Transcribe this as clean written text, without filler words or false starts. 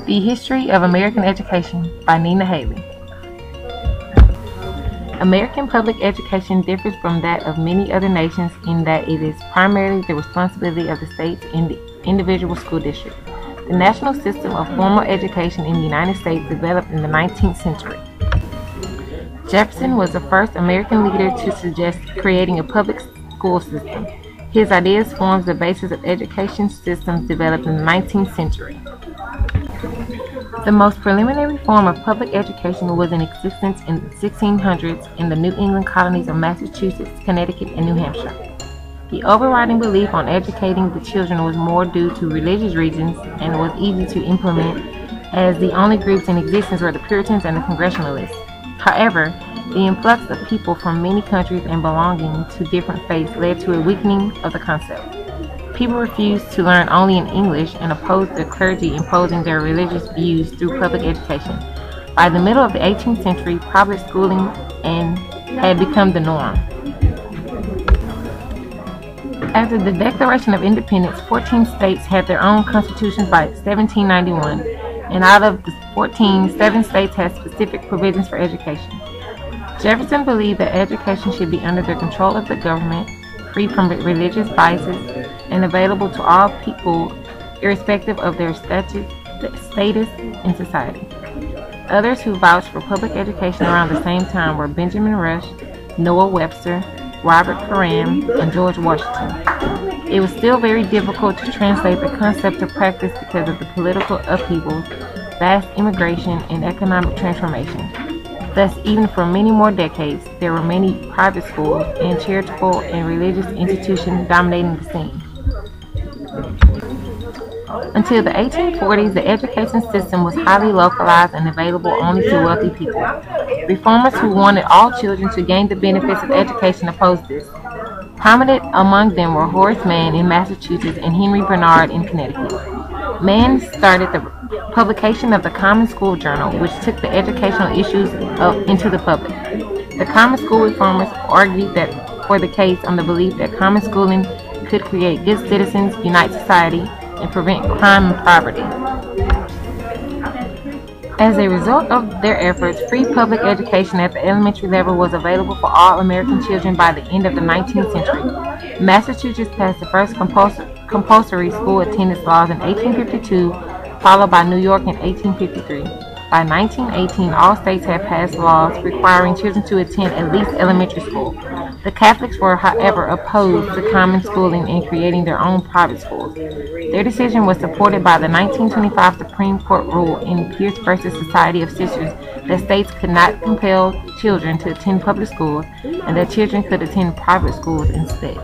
The History of American Education by Nina Haley. American public education differs from that of many other nations in that it is primarily the responsibility of the states and the individual school districts. The national system of formal education in the United States developed in the 19th century. Jefferson was the first American leader to suggest creating a public school system. His ideas formed the basis of education systems developed in the 19th century. The most preliminary form of public education was in existence in the 1600s in the New England colonies of Massachusetts, Connecticut, and New Hampshire. The overriding belief on educating the children was more due to religious reasons and was easy to implement, as the only groups in existence were the Puritans and the Congregationalists. However, the influx of people from many countries and belonging to different faiths led to a weakening of the concept. People refused to learn only in English and opposed the clergy imposing their religious views through public education. By the middle of the 18th century, public schooling had become the norm. After the Declaration of Independence, 14 states had their own constitutions by 1791, and out of the 14, 7 states had specific provisions for education. Jefferson believed that education should be under the control of the government, free from religious biases, and available to all people irrespective of their status in society. Others who vouched for public education around the same time were Benjamin Rush, Noah Webster, Robert Karam, and George Washington. It was still very difficult to translate the concept to practice because of the political upheavals, vast immigration, and economic transformation. Thus, even for many more decades, there were many private schools and charitable and religious institutions dominating the scene. Until the 1840s, the education system was highly localized and available only to wealthy people. Reformers who wanted all children to gain the benefits of education opposed this. Prominent among them were Horace Mann in Massachusetts and Henry Barnard in Connecticut. Mann started the publication of the Common School Journal, which took the educational issues into the public. The Common School reformers argued that for the case on the belief that common schooling could create good citizens, unite society, and prevent crime and poverty. As a result of their efforts, free public education at the elementary level was available for all American children by the end of the 19th century. Massachusetts passed the first compulsory school attendance laws in 1852, followed by New York in 1853. By 1918, all states had passed laws requiring children to attend at least elementary school. The Catholics were, however, opposed to common schooling and creating their own private schools. Their decision was supported by the 1925 Supreme Court rule in Pierce v. Society of Sisters that states could not compel children to attend public schools and that children could attend private schools instead.